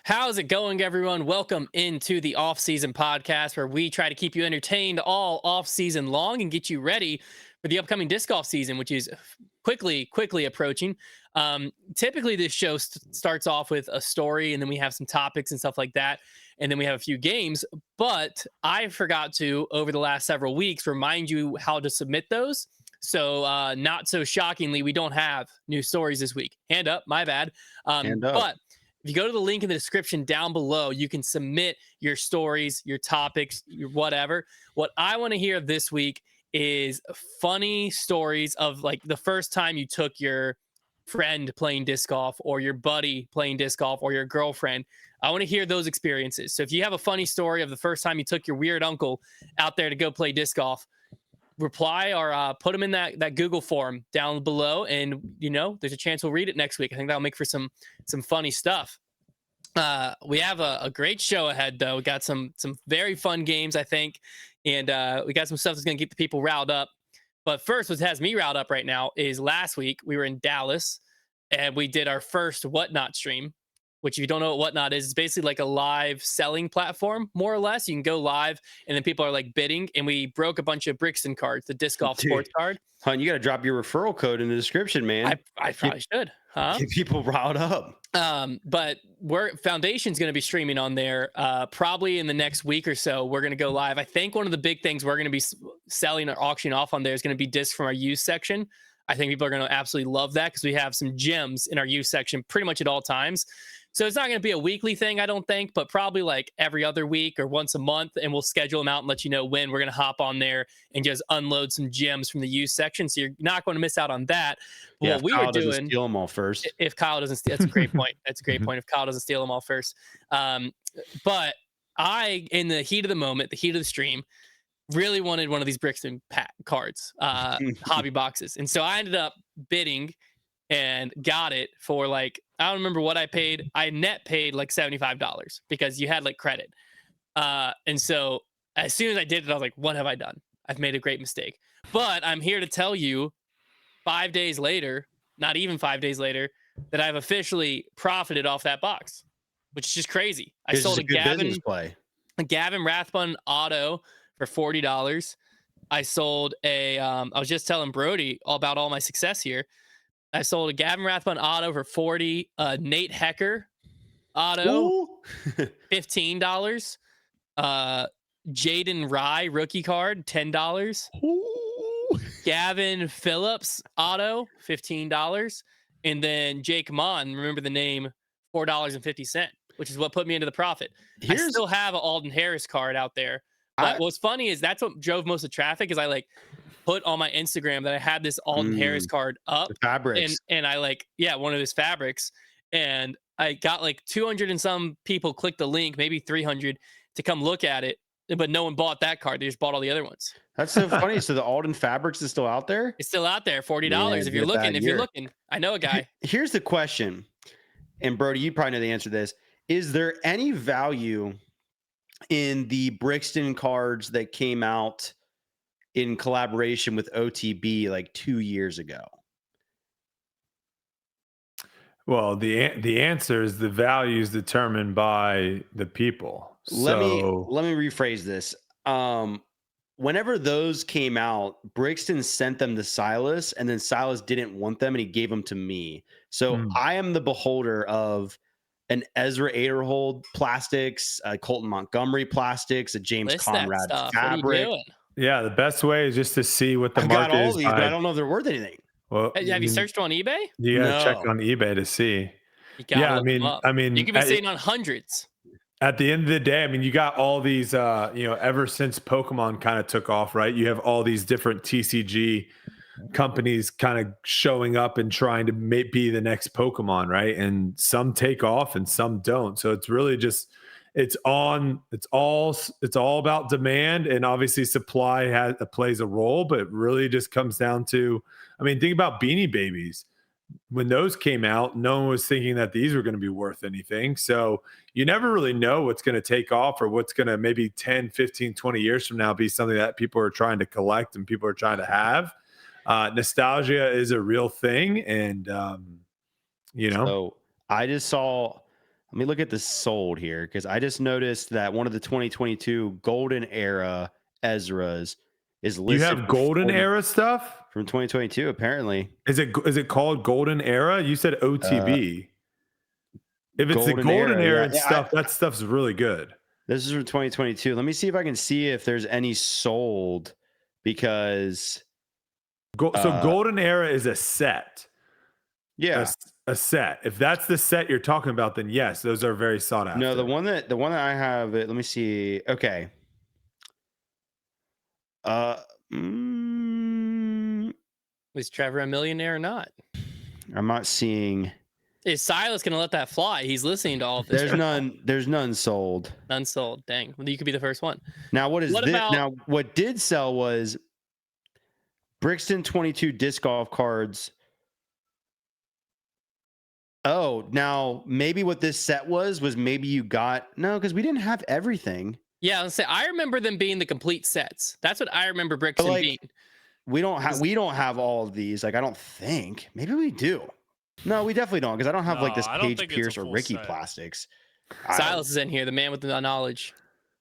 How's it going, everyone? Welcome into the Offseason podcast, where we try to keep you entertained all off-season long and get you ready for the upcoming disc golf season, which is quickly approaching. Typically, this show starts off with a story, and then we have some topics and stuff like that, and then we have a few games. But I forgot to, over the last several weeks, remind you how to submit those. So, not so shockingly, we don't have new stories this week. Hand up, my bad. Hand up. But if you go to the link in the description down below, you can submit your stories, your topics, your whatever. What I want to hear this week is funny stories of like the first time you took your friend playing disc golf, or your buddy playing disc golf, or your girlfriend. I want to hear those experiences. So if you have a funny story of the first time you took your weird uncle out there to go play disc golf, reply or put them in that Google form down below, and there's a chance we'll read it next week. I think that'll make for some funny stuff. We have a great show ahead, though. We got some very fun games, I think, and we got some stuff that's going to get the people riled up. But first, what has me riled up right now is last week we were in Dallas and we did our first Whatnot stream, which, if you don't know what Whatnot is, it's basically like a live selling platform, more or less. You can go live and then people are like bidding, and we broke a bunch of Brixton cards, the disc golf sports card. Hon, you got to drop your referral code in the description, man. I probably should, huh? Get people riled up. But Foundation's going to be streaming on there probably in the next week or so. We're going to go live. I think one of the big things we're going to be selling or auctioning off on there is going to be discs from our used section. I think people are going to absolutely love that, because we have some gems in our used section pretty much at all times. So it's not going to be a weekly thing, I don't think, but probably like every other week or once a month, and we'll schedule them out and let you know when we're going to hop on there and just unload some gems from the used section. So you're not going to miss out on that. But Yeah, what we Kyle were doing, doesn't steal them all first. If Kyle doesn't steal, that's a great point. That's a great point. If Kyle doesn't steal them all first. But I, in the heat of the moment, the heat of the stream, really wanted one of these Brixton cards, hobby boxes. And so I ended up bidding and got it for like, I don't remember what I paid. I net paid like $75 because you had like credit. And so as soon as I did it, I was like, what have I done? I've made a great mistake. But I'm here to tell you 5 days later, not even 5 days later, that I've officially profited off that box, which is just crazy. I sold a Gavin Rathbun auto for $40. I sold I was just telling Brodie all about all my success here. I sold a Gavin Rathbun auto for $40. Nate Hecker auto, $15. Jaden Rye rookie card, $10. Gavin Phillips auto, $15. And then Jake Mon, remember the name, $4.50, which is what put me into the profit. I still have an Alden Harris card out there. But what's funny is that's what drove most of the traffic, is I like put on my Instagram that I had this Alden Harris card up, fabrics, and I one of his fabrics, and I got like 200 and some people click the link, maybe 300, to come look at it, but no one bought that card. They just bought all the other ones. That's so funny. So the Alden Fabrics is still out there? It's still out there, $40. If you're looking, I know a guy. Here's the question, and Brodie, you probably know the answer to this. Is there any value in the Brixton cards that came out in collaboration with OTB like 2 years ago? Well, the answer is the value is determined by the people. Let me rephrase this. Whenever those came out, Brixton sent them to Silas, and then Silas didn't want them, and he gave them to me. So I am the beholder of an Ezra Aderhold plastics, a Colton Montgomery plastics, a James Conrad fabric. Yeah, the best way is just to see what the market is. These, but I don't know if they're worth anything. Well, have you searched on eBay? You gotta check on eBay to see. I mean, you can be sitting on hundreds. At the end of the day, I mean, you got all these, ever since Pokemon kind of took off, right? You have all these different TCG companies kind of showing up and trying to be the next Pokemon, right? And some take off and some don't. So it's really just, it's all about demand, and obviously supply plays a role, but it really just comes down to, I mean, think about Beanie Babies. When those came out, no one was thinking that these were going to be worth anything. So you never really know what's going to take off, or what's going to maybe 10, 15, 20 years from now be something that people are trying to collect and people are trying to have. Nostalgia is a real thing. And, So I just saw. Let me look at the sold here because I just noticed that one of the 2022 Golden Era Ezras is You listed have for golden 40 era stuff? from 2022. Apparently, Is it called golden era? You said uh, OTB. If it's the Golden golden Era. era Yeah, and stuff, that stuff's really good. this is from 2022. Let me see if I can see if there's any sold because, So uh, golden era is a set. yeah, A set. If that's the set you're talking about, then yes, those are very sought after. no, the one that I have. Let me see. Okay. Uh, mm, Was Trevor a millionaire or not? I'm not seeing. Is Silas gonna let that fly? He's listening to all of this. There's none. There's none sold. Unsold. Dang. Well, you could be the first one. Now, what is What this? about- Now, what did sell was Brixton 22 disc golf cards. Oh, now maybe what this set was maybe you got because we didn't have everything. Yeah, let's say I remember them being the complete sets. That's what I remember But Brixton like, being. we don't have all of these. Like, I don't think. Maybe we do. No, we definitely don't because I don't have like this I don't Paige think it's a Pierce or full Ricky set. Plastics. Silas is in here, the man with the knowledge.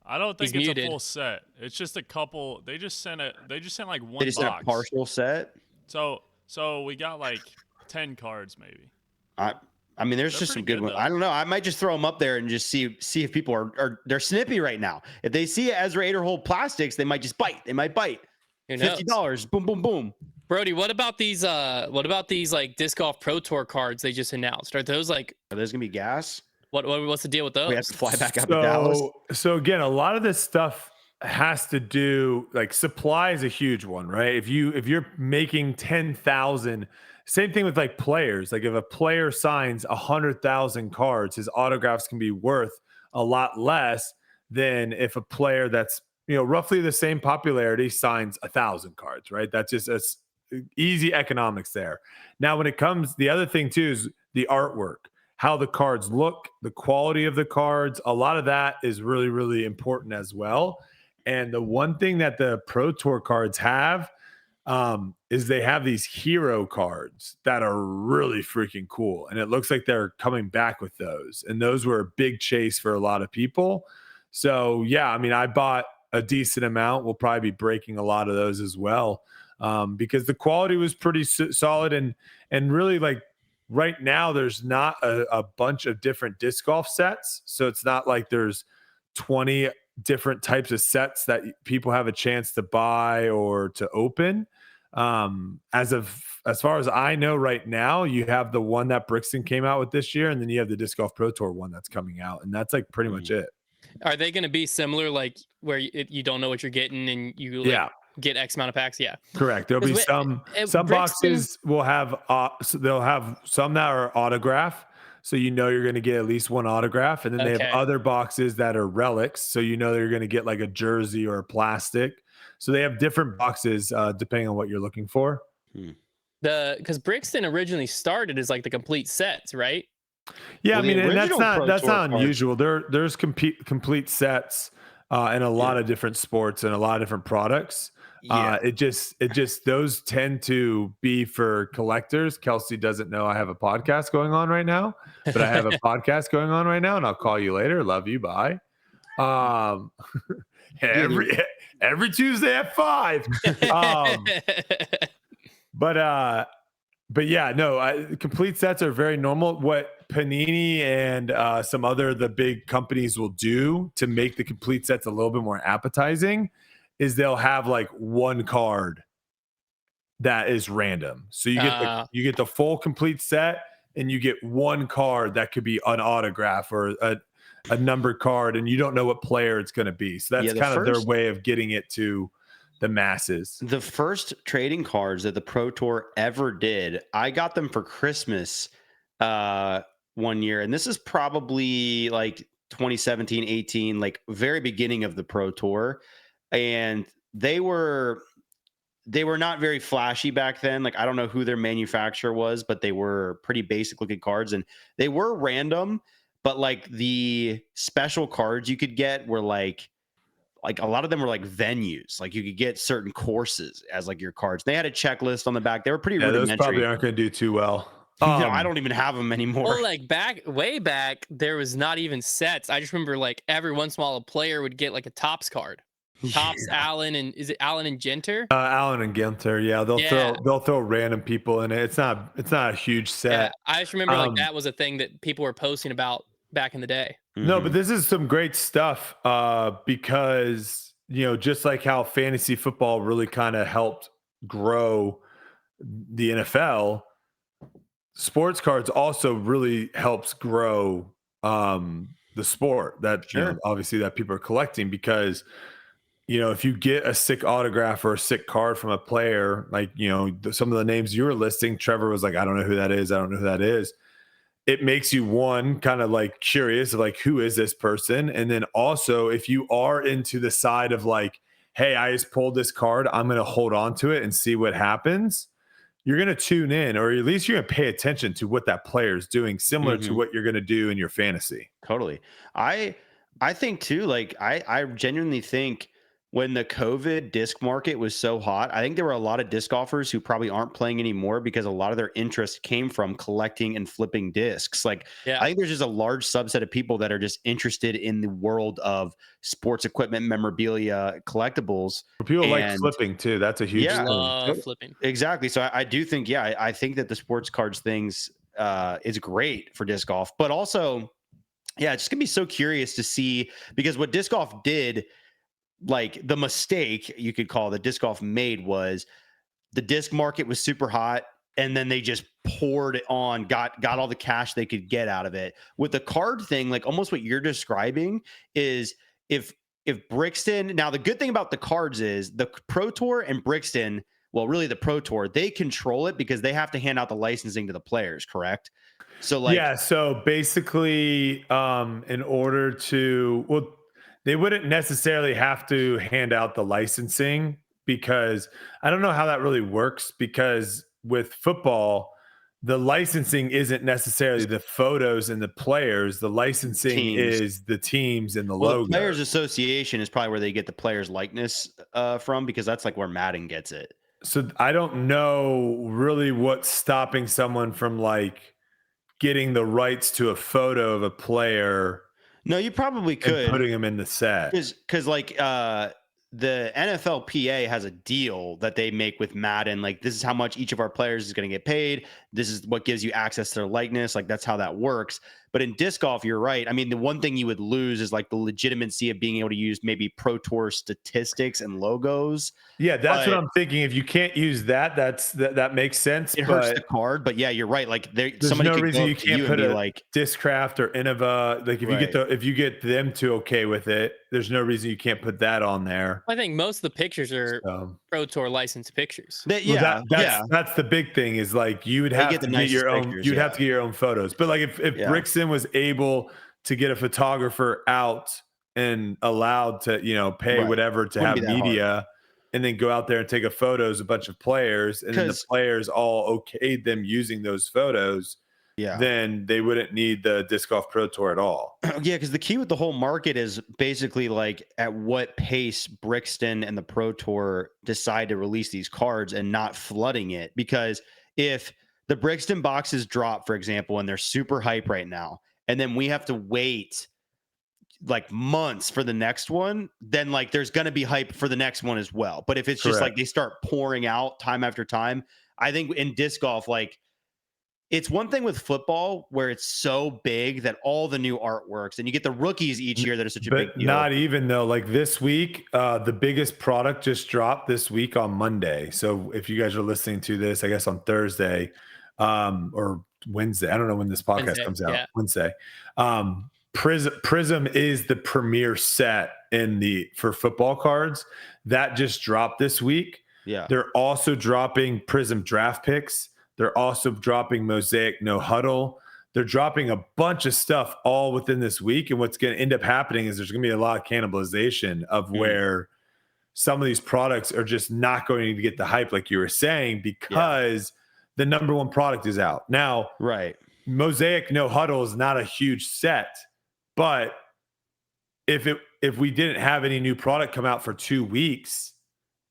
I don't think He's it's muted. a full set. It's just a couple. They just sent like one They just sent box. a partial set. So we got like 10 cards maybe. I mean, there's They're just some pretty good good, ones. though. I don't know. I might just throw them up there and just see if people are they're snippy right now. If they see Ezra Aderhold plastics, they might just bite. They might bite. Who knows? $50. Boom, boom, boom. Brodie, what about these like disc golf pro tour cards they just announced? Are those like Are those gonna be gas? what's the deal with those? We have to fly back up to Dallas. So again, a lot of this stuff has to do like supply is a huge one, right? If you're making 10,000, same thing with like players. Like if a player signs 100,000 cards, his autographs can be worth a lot less than if a player that's roughly the same popularity signs 1,000 cards, right? That's just easy economics there. Now, when it comes, the other thing too is the artwork, how the cards look, the quality of the cards. A lot of that is really, really important as well. And the one thing that the Pro Tour cards have is they have these hero cards that are really freaking cool. And it looks like they're coming back with those. And those were a big chase for a lot of people. So, yeah, I mean, I bought a decent amount. We'll probably be breaking a lot of those as well because the quality was pretty solid. And really, like, right now, there's not a bunch of different disc golf sets. So it's not like there's 20 different types of sets that people have a chance to buy or to open. As far as I know right now, you have the one that Brixton came out with this year, and then you have the Disc Golf Pro Tour one that's coming out, and that's like pretty much it. Are they going to be similar, like where you don't know what you're getting and you get X amount of packs? Yeah, correct. There'll be some boxes will have they'll have some that are autograph. So you're going to get at least one autograph. And then they have other boxes that are relics. So you're going to get like a jersey or a plastic. So they have different boxes depending on what you're looking for. Because Brixton originally started as like the complete sets, right? Yeah, I mean, and that's not unusual. There's complete sets in a lot of different sports and a lot of different products. Yeah. It just those tend to be for collectors. Kelsey doesn't know I have a podcast going on right now, but I have a podcast going on right now, and I'll call you later. Love you. Bye. Every Tuesday at 5. But yeah, no, complete sets are very normal. What Panini and some other the big companies will do to make the complete sets a little bit more appetizing is they'll have like one card that is random. So you get the full complete set, and you get one card that could be an autograph or a numbered card, and you don't know what player it's going to be. So that's kind of their way of getting it to the masses. The first trading cards that the Pro Tour ever did, I got them for Christmas one year, and this is probably like 2017, 18, like very beginning of the Pro Tour. And they were not very flashy back then. Like, I don't know who their manufacturer was, but they were pretty basic looking cards, and they were random, but like the special cards you could get were like a lot of them were like venues. Like you could get certain courses as like your cards. They had a checklist on the back. They were pretty rudimentary. Those probably aren't going to do too well. I don't even have them anymore. Well, like way back, there was not even sets. I just remember like every once in a while a player would get like a Tops card. Tops, Yeah. Allen, and is it Allen and Genter? Allen and Ginter, yeah, they'll throw random people in it. It's not a huge Yeah, set. I just remember like that was a thing that people were posting about back in the day. No, but this is some great stuff because just like how fantasy football really kind of helped grow the NFL, sports cards also really helps grow the sport that obviously that people are collecting because if you get a sick autograph or a sick card from a player, like some of the names you were listing, Trevor was like, I don't know who that is. I don't know who that is. It makes you one kind of like curious of like, who is this person? And then also if you are into the side of like, hey, I just pulled this card, I'm going to hold on to it and see what happens. You're going to tune in, or at least you're going to pay attention to what that player is doing, similar to what you're going to do in your fantasy. Totally. I think too, like I genuinely think when the COVID disc market was so hot, I think there were a lot of disc golfers who probably aren't playing anymore because a lot of their interest came from collecting and flipping discs. Like, I think there's just a large subset of people that are just interested in the world of sports equipment, memorabilia, collectibles. People like flipping too. That's a huge thing. Love flipping. Exactly. So I do think, I think that the sports cards things is great for disc golf, but also, it's just gonna be so curious to see, because what disc golf did, like the mistake you could call the disc golf made, was the disc market was super hot and then they just poured it on, got all the cash they could get out of it. With the card thing, like almost what you're describing is if Brixton, now the good thing about the cards is the Pro Tour and Brixton, well, really the Pro Tour, they control it because they have to hand out the licensing to the players, correct? So so basically in order to, they wouldn't necessarily have to hand out the licensing, because I don't know how that really works, because with football, the licensing isn't necessarily the photos and the players. The licensing is the teams and the logo. The Players Association is probably where they get the players' likeness from, because that's like where Madden gets it. So I don't know really what's stopping someone from like getting the rights to a photo of a player. No, you probably could, and putting them in the set, because like the NFLPA has a deal that they make with Madden. Like, this is how much each of our players is going to get paid. This is what gives you access to their likeness. Like, that's how that works. But in disc golf, you're right. I mean, the one thing you would lose is like the legitimacy of being able to use maybe Pro Tour statistics and logos. Yeah, that's what I'm thinking. If you can't use that, that makes sense. It hurts the card, but yeah, you're right. Like, there's no reason you can't put a like Discraft or Innova. Like, if you get them to okay with it, there's no reason you can't put that on there. I think most of the pictures are Pro Tour licensed pictures. That's the big thing, is like you would have to get your own. You'd have to get your own photos. But like if Brixton was able to get a photographer out and allowed to pay whatever to have media, and then go out there and take a photos, a bunch of players, and then the players all okayed them using those photos, then they wouldn't need the Disc Golf Pro Tour at all. Yeah, because the key with the whole market is basically like at what pace Brixton and the Pro Tour decide to release these cards and not flooding it. Because if the Brixton boxes drop, for example, and they're super hype right now, and then we have to wait like months for the next one, then like there's going to be hype for the next one as well. But if it's just like they start pouring out time after time, I think in disc golf, like, it's one thing with football where it's so big that all the new artworks, and you get the rookies each year that are such a big deal. Not even though, like this week, the biggest product just dropped this week on Monday. So if you guys are listening to this, I guess on Thursday or Wednesday, I don't know when this podcast comes out. Wednesday. Prism is the premier set for football cards that just dropped this week. Yeah. They're also dropping Prism draft picks. They're also dropping Mosaic No Huddle. They're dropping a bunch of stuff all within this week. And what's going to end up happening is there's going to be a lot of cannibalization of where some of these products are just not going to get the hype, like you were saying, because the number one product is out. Now, Mosaic No Huddle is not a huge set, but if we didn't have any new product come out for 2 weeks,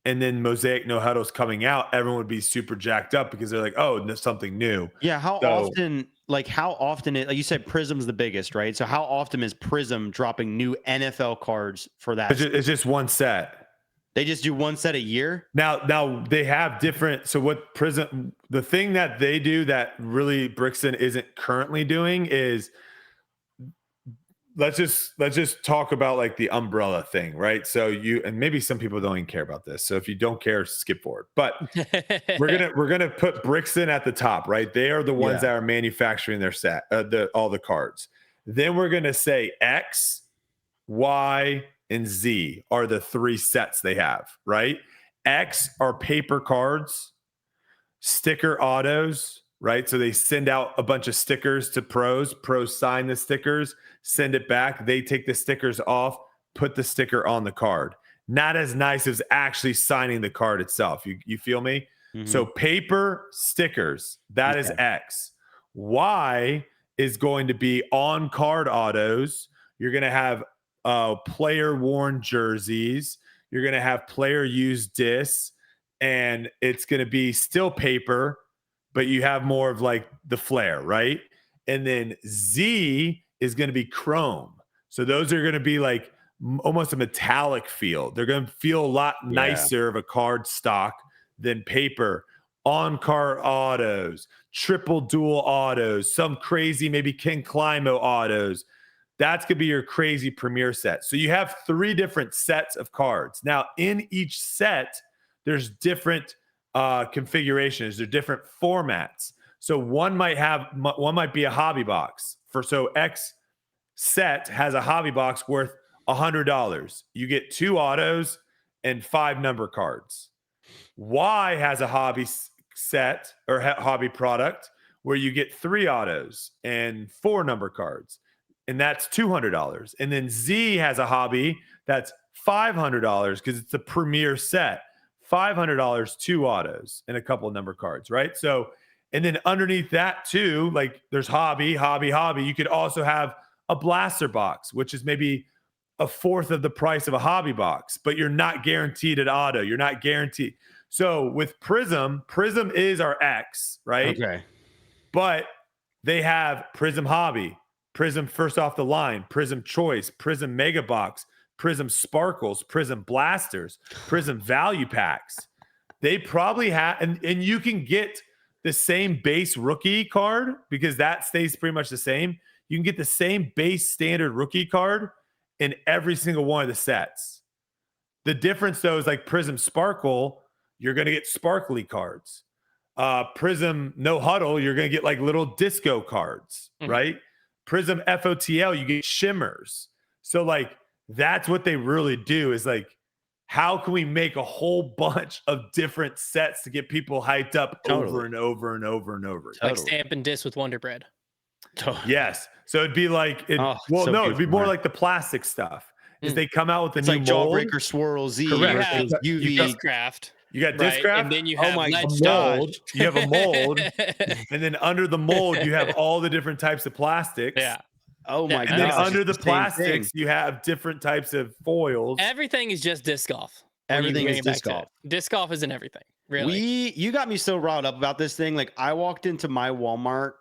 and then Mosaic No Huddle's coming out, everyone would be super jacked up because they're like, oh, there's something new. Yeah. How often, like you said, Prism's the biggest, right? So how often is Prism dropping new NFL cards for that? It's just one set. They just do one set a year? Now they have different. So what Prism, the thing that they do that really Brixton isn't currently doing is, let's just talk about like the umbrella thing, right? So and maybe some people don't even care about this. So if you don't care, skip forward. But we're gonna put Brixton at the top, right? They are the ones that are manufacturing their set, all the cards. Then we're gonna say X, Y, and Z are the 3 sets they have, right? X are paper cards, sticker autos, right? So they send out a bunch of stickers to pros. Pros sign the stickers, send it back. They take the stickers off, put the sticker on the card. Not as nice as actually signing the card itself. You feel me? Mm-hmm. So paper stickers, that is X. Y is going to be on card autos. You're going to have player worn jerseys. You're going to have player used discs, and it's going to be still paper, but you have more of like the flair, right? And then Z is going to be chrome. So those are going to be like almost a metallic feel. They're going to feel a lot nicer of a card stock than paper. On card autos, triple dual autos, some crazy maybe King Climo autos. That's going to be your crazy premier set. So you have 3 different sets of cards. Now, in each set, there's different configurations. There's different formats. So one might be a hobby box. So X set has a hobby box worth $100. You get 2 autos and 5 number cards. Y has a hobby set or hobby product where you get 3 autos and 4 number cards. And that's $200. And then Z has a hobby that's $500 because it's the premier set. $500, 2 autos, and a couple of number cards, right? So, and then underneath that too, like there's hobby. You could also have a blaster box, which is maybe a fourth of the price of a hobby box, but you're not guaranteed an auto. You're not guaranteed. So with Prism is our X, right? Okay. But they have Prism Hobby, Prism First Off the Line, Prism Choice, Prism Mega Box, Prism Sparkles, Prism Blasters, Prism Value Packs. They probably have, and you can get the same base rookie card because that stays pretty much the same. You can get the same base standard rookie card in every single one of the sets. The difference though is like Prism Sparkle, you're going to get sparkly cards. Prism No Huddle, you're going to get like little disco cards, right? Prism FOTL, you get shimmers. So like that's what they really do is like, how can we make a whole bunch of different sets to get people hyped up over and over and over and over? Like stamp and disc with Wonder Bread. Yes. So it'd be like, it'd be more like the plastic stuff. Is they come out with a new like mold. Jawbreaker Swirl Z. Correct. UV. Craft. You got disc craft, and then you have a mold. You have a mold, and then under the mold you have all the different types of plastics. Yeah. Oh my god. And then under the plastics you have different types of foils. Everything is just disc golf. Everything is disc golf. Disc golf isn't everything. Really. You got me so riled up about this thing. Like I walked into my Walmart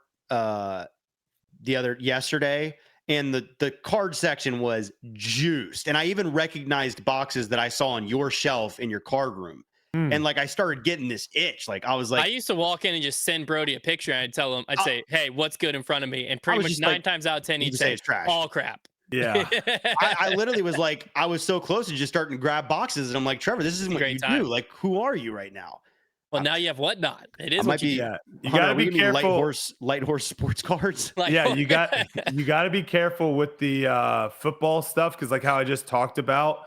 yesterday. And the card section was juiced. And I even recognized boxes that I saw on your shelf in your card room. And like I started getting this itch. Like I was like, I used to walk in and just send Brodie a picture and I'd tell him, I'd say, hey, what's good in front of me? And pretty much 9 times out of 10, he'd say, it's trash. All crap. Yeah. I literally was like, I was so close to just starting to grab boxes. And I'm like, Trevor, this isn't what you do. Like, who are you right now? Well, now you have whatnot. It is what you do. Yeah. You got to be careful. Light horse sports cards. You got to be careful with the football stuff because, like how I just talked about,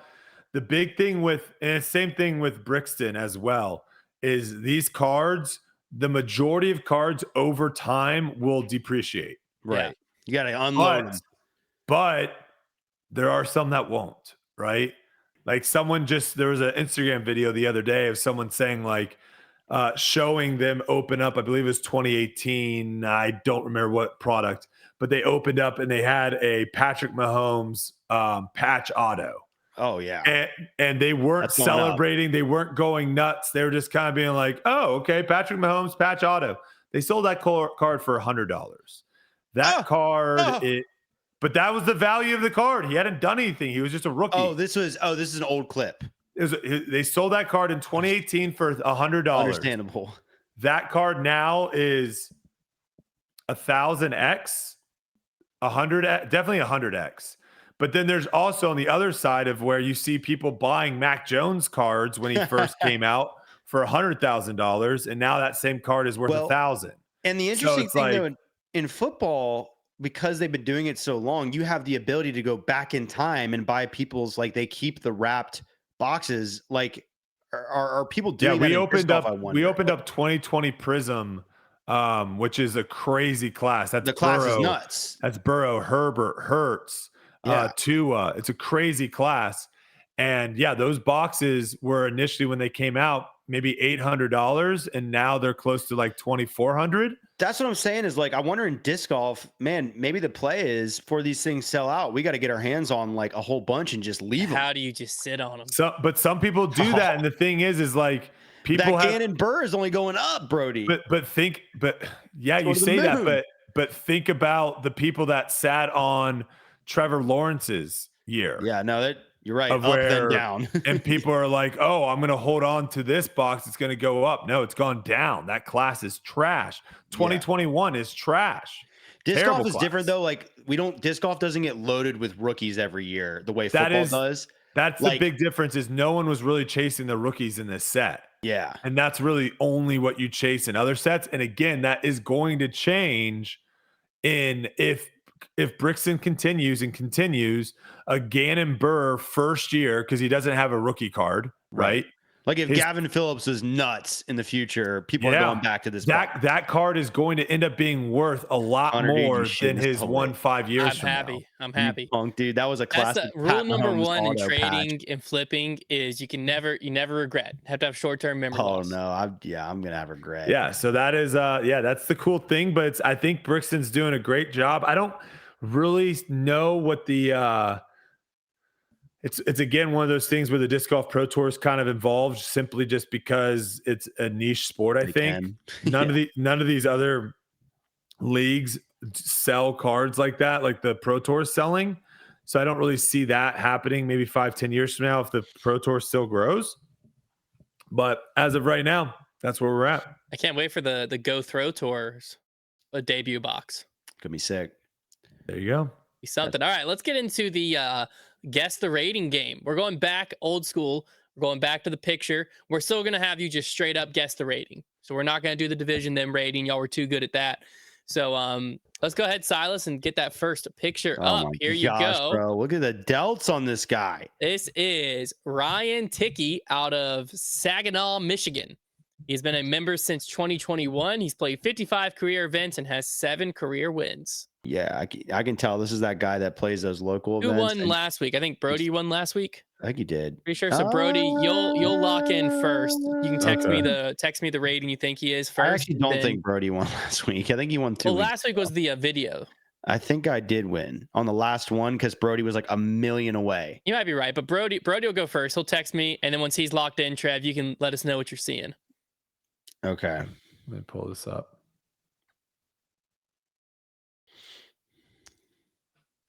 the big thing and same thing with Brixton as well is these cards. The majority of cards over time will depreciate. Right. Yeah. You got to unload them. But there are some that won't. Right. Like there was an Instagram video the other day of someone saying like. Showing them open up, I believe it was 2018. I don't remember what product, but they opened up and they had a Patrick Mahomes patch auto. Oh yeah. And they weren't That's going up. celebrating. They weren't going nuts. They were just kind of being like, oh, okay, Patrick Mahomes, patch auto. They sold that card for $100. That card, but that was the value of the card. He hadn't done anything. He was just a rookie. This is an old clip. They sold that card in 2018 for $100. Understandable. That card now is 1,000x, 100, definitely 100x. But then there's also on the other side of where you see people buying Mac Jones cards when he first came out for $100,000, and now that same card is worth 1,000. And the interesting thing, though, in football, because they've been doing it so long, you have the ability to go back in time and buy people's, like, they keep the wrapped boxes. Like, are people doing that? We opened up 2020 Prism, which is a crazy class. That's the class is nuts. That's Burrow, Herbert, Hurts. Tua. It's a crazy class. And yeah, those boxes were initially when they came out, maybe $800, and now they're close to like $2,400. That's what I'm saying is, like, I wonder in disc golf, man, maybe the play is for these things sell out, we got to get our hands on like a whole bunch and just leave them. How do you just sit on them? But some people do that. And the thing is like, people that Gannon Burr is only going up, Brodie. But yeah, you say that, but think about the people that sat on Trevor Lawrence's year. Yeah, no, you're right. Up then down. And people are like, oh, I'm going to hold on to this box. It's going to go up. No, it's gone down. That class is trash. 2021 is trash. Disc golf is different, though. Like, disc golf doesn't get loaded with rookies every year the way football does. That's the big difference is no one was really chasing the rookies in this set. Yeah. And that's really only what you chase in other sets. And again, that is going to change if Brixton continues a Gannon Burr first year, because he doesn't have a rookie card, right? Like if Gavin Phillips was nuts in the future, people are going back to this. That card is going to end up being worth a lot more than his 5 years from now. I'm happy. Punk, dude, that was a classic. Rule number one in trading and flipping is you never regret. Have to have short-term memory loss. No, I'm gonna have regret. Yeah, so that is that's the cool thing. But I think Brixton's doing a great job. I don't really know what the it's again one of those things where the disc golf pro tour is kind of involved simply just because it's a niche sport. I think none of these other leagues sell cards like that, like the pro tour is selling. So I don't really see that happening maybe 5-10 years from now if the pro tour still grows. But as of right now, that's where we're at. I can't wait for the Go Throw Tours, a debut box. Could be sick. There you go. Be something. All right, let's get into the guess the rating game. We're going back old school. We're going back to the picture. We're still going to have you just straight up guess the rating. So we're not going to do the division then rating. Y'all were too good at that. So let's go ahead, Silas, and get that first picture up. Here you go. Bro. Look at the delts on this guy. This is Ryan Tickey out of Saginaw, Michigan. He's been a member since 2021. He's played 55 career events and has 7 career wins. Yeah, I can tell this is that guy that plays those local events. Who won last week? I think Brodie won last week. I think he did. Pretty sure. So Brodie, you'll lock in first. You can text me the rating you think he is first. I actually don't think Brodie won last week. I think he won 2 weeks last week was the video. I think I did win on the last one because Brodie was like a million away. You might be right, but Brodie will go first. He'll text me, and then once he's locked in, Trev, you can let us know what you're seeing. Okay. Let me pull this up.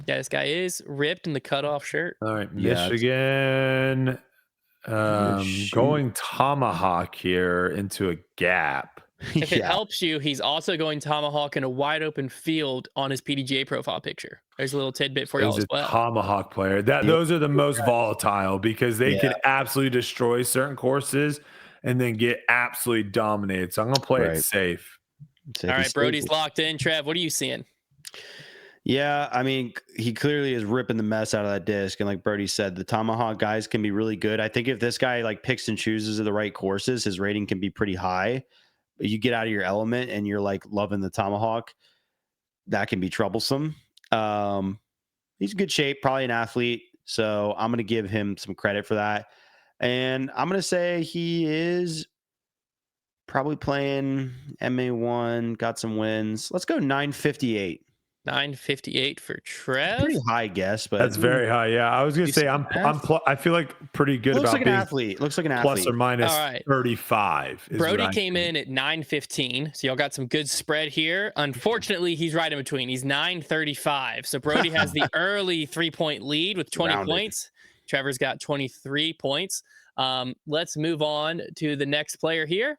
Yeah, this guy is ripped in the cutoff shirt. All right, Michigan. Going tomahawk here into a gap. If it helps you, he's also going tomahawk in a wide open field on his PDGA profile picture. There's a little tidbit for y'all as well. Tomahawk player. Those are the most volatile because they can absolutely destroy certain courses and then get absolutely dominated. So I'm gonna play it safe. All right, Brodie's locked in. Trev, what are you seeing? Yeah, I mean, he clearly is ripping the mess out of that disc. And like Brodie said, the tomahawk guys can be really good. I think if this guy like picks and chooses the right courses, his rating can be pretty high. But you get out of your element and you're like loving the tomahawk, that can be troublesome. He's in good shape, probably an athlete. So I'm going to give him some credit for that. And I'm going to say he is probably playing MA1, got some wins. Let's go 958. 958 for Trev. Pretty high guess, but That's very high. Yeah, I was gonna say I feel like pretty good looks about like an being athlete. Looks like an plus athlete. or minus All right. 35. Brody came in at 915, so y'all got some good spread here. Unfortunately, he's right in between. He's 935, so Brody has the early 3-point lead with 20 Rounded. points. Trevor's got 23 points. Let's move on to the next player here.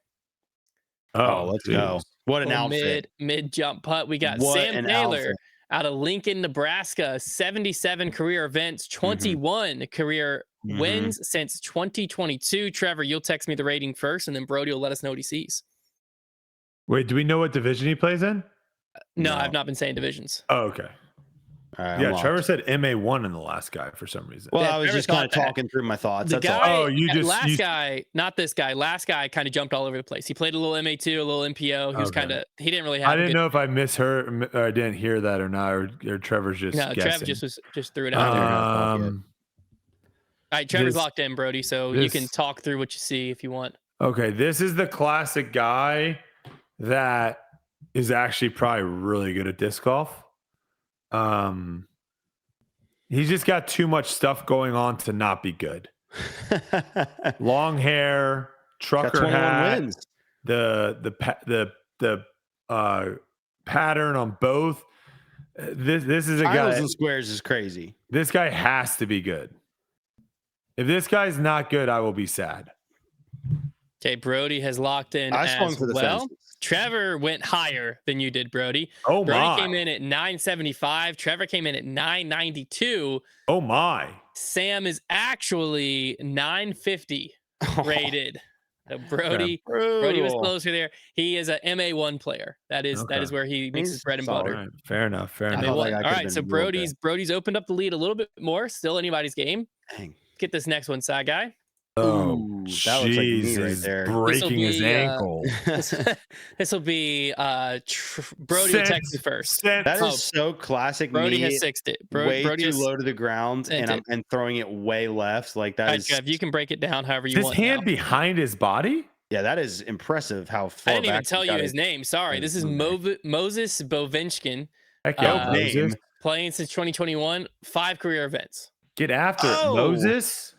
Oh, let's go. What an outfit. Mid jump putt. We got What Sam an Taylor outfit. out of Lincoln, Nebraska. 77 career events, 21 career wins since 2022. Trevor, you'll text me the rating first, and then Brody will let us know what he sees. Wait, do we know what division he plays in? No, No. I've not been saying divisions. Oh, okay. All right, Yeah, Trevor said MA1 in the last guy for some reason. Well, Yeah, I was Trevor just kind of thought that. talking through my thoughts. The That's guy, all. Oh, you guy, not this guy. Last guy kind of jumped all over the place. He played a little MA2, a little MPO. He was Okay. he didn't really have. I didn't know if I misheard or I didn't hear that or not, or Trevor's just No, guessing. Trev just threw it out there. All right, Trevor's locked in, Brody, so you can talk through what you see if you want. Okay, this is the classic guy that is actually probably really good at disc golf. He's just got too much stuff going on to not be good. Long hair, trucker hat, wins. the pattern on both. This is a Tiles guy. and squares is crazy. This guy has to be good. If this guy's not good, I will be sad. Okay, Brody has locked in I swung as for the well. fences. Trevor went higher than you did, Brody. Oh Brody my! came in at 975. Trevor came in at 992. Oh my! Sam is actually 950 rated. So Brody was closer there. He is a MA1 player. That is where he makes his bread and butter. Right. Fair enough. MA1. All right, so Brody's opened up the lead a little bit more. Still anybody's game. Dang. Get this next one, side guy. Oh, that looks like me Jesus! right there. Breaking his ankle. This will be Brody will text me first. That is so classic. Brody me, has sixed it. Way Brody too has, low to the ground, and throwing it way left. Like that is. Trev, you can break it down however you His want. hand behind his body. Yeah, that is impressive. How far I didn't even back tell you his name. Sorry, this is Moses Bovinchkin. Heck yeah, Moses. Playing since 2021, 5 career events. Get after it, Moses.